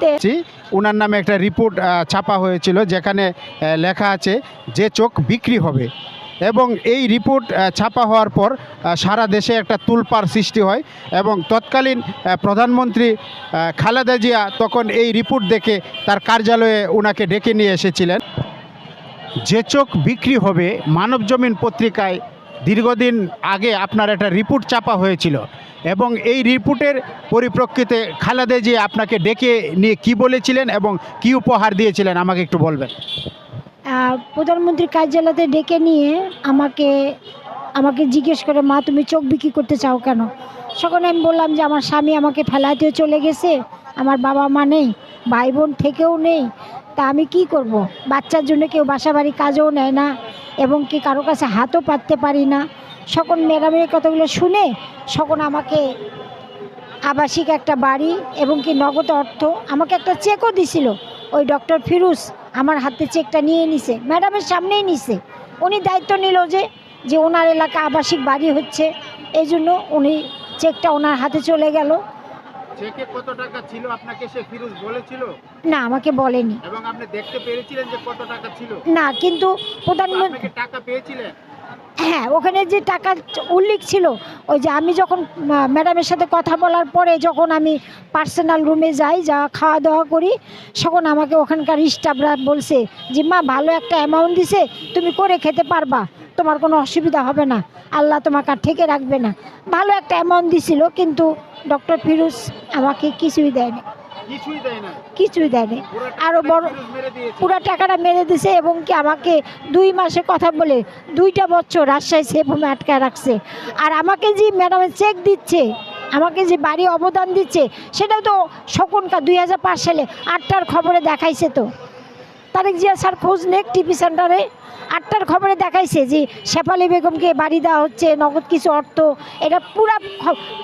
দিছে। ওনার নামে একটা রিপোর্ট ছাপা হয়েছিল যেখানে লেখা আছে যে চোখ বিক্রি হবে, এবং এই রিপোর্ট ছাপা হওয়ার পর সারা দেশে একটা তুলপাড় সৃষ্টি হয় এবং তৎকালীন প্রধানমন্ত্রী খালেদা জিয়া তখন এই রিপোর্ট দেখে তার কার্যালয়ে ওনাকে ডেকে নিয়ে এসেছিলেন। যে চোখ বিক্রি হবে মানবজমিন পত্রিকায় দীর্ঘদিন আগে আপনার একটা রিপোর্ট ছাপা হয়েছিল, এবং এই রিপোর্টের পরিপ্রেক্ষিতে খালেদা জিয়া আপনাকে ডেকে নিয়ে কি বলেছিলেন এবং কি উপহার দিয়েছিলেন আমাকে একটু বলবেন। প্রধানমন্ত্রীর কার্যালয়তে ডেকে নিয়ে আমাকে জিজ্ঞেস করে, মা তুমি চোখ বিক্রি করতে চাও কেন? তখন আমি বললাম যে আমার স্বামী আমাকে ফেলাতেও চলে গেছে, আমার বাবা মা নেই, ভাই বোন থেকেও নেই, তা আমি কি করব? বাচ্চার জন্য কেউ বাসা বাড়ি কাজও নেয় না এবং কি কারো কাছে হাতও পাততে পারি না। সকল ম্যাডামের কথাগুলো শুনে সকল আমাকে আবাসিক একটা বাড়ি এবং কি নগদ অর্থ, আমাকে একটা চেকও দিছিল। ওই ডক্টর ফিরোজ আমার হাতে চেকটা নিয়ে নিছে, ম্যাডামের সামনেই নিছে। উনি দায়িত্ব নিল যে ওনার এলাকা আবাসিক বাড়ি হচ্ছে, এই জন্য উনি চেকটা ওনার হাতে চলে গেল। চেকে কত টাকা ছিল আপনাকে সে ফিরোজ বলেছিল? না, আমাকে বলেনি। এবং আপনি দেখতে পেরেছিলেন যে কত টাকা ছিল? না, কিন্তু প্রধানমন্ত্রী টাকা পেয়েছিলেন? হ্যাঁ, ওখানে যে টাকা উল্লেখ ছিল, ওই যে আমি যখন ম্যাডামের সাথে কথা বলার পরে যখন আমি পার্সোনাল রুমে যাই, যা খাওয়া দাওয়া করি, তখন আমাকে ওখানকার স্টাফরা বলছে যে মা ভালো একটা অ্যামাউন্ট দিছে, তুমি করে খেতে পারবা, তোমার কোনো অসুবিধা হবে না, আল্লাহ তোমাকে আর ঠেকে রাখবে না। ভালো একটা অ্যামাউন্ট দিছিল, কিন্তু ডক্টর ফিরোজ আমাকে কিছুই দেয়নি, কিছুই দেয়নি। আরও বড় পুরো টাকাটা মেরে দিছে এবং কি আমাকে 2 মাসে কথা বলে 2টা বছর রাজশাহী সেফ হোমে আটকায় রাখছে। আর আমাকে যে ম্যাডামের চেক দিচ্ছে, আমাকে যে বাড়ি অবদান দিচ্ছে, সেটাও তো শকুনকা 2005 সালে 8টার খবরে দেখাইছে। তো তারেক জিয়া স্যার খোঁজ নেক টিভি সেন্টারে 8টার খবরে দেখাইছে যে শেফালি বেগমকে বাড়ি দেওয়া হচ্ছে, নগদ কিছু অর্থ, এটা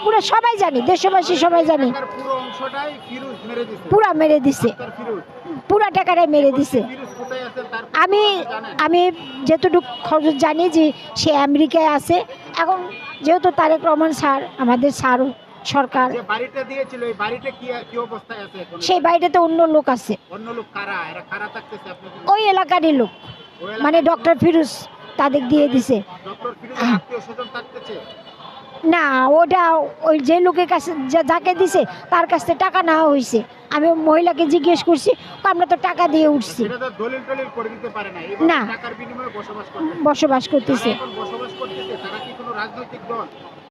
পুরা সবাই জানি, দেশবাসী সবাই জানি। পুরা মেরে দিছে, পুরা টাকাটাই মেরে দিছে। আমি যেটুকু খবর জানি যে সে আমেরিকায় আছে। এখন যেহেতু তারেক রহমান স্যার আমাদের স্যার সরকার, সেই বাড়িটাতে অন্য লোক আছে, ওই এলাকারই লোক, মানে ডক্টর ফিরোজ তাদের দিয়ে দিছে। না, ওটা ওই যে লোকের কাছে যাকে দিছে তার কাছ থেকে টাকা নেওয়া হয়েছে। আমি মহিলাকে জিজ্ঞেস করছি, আমরা তো টাকা দিয়ে উঠছি না, বসবাস করতেছে।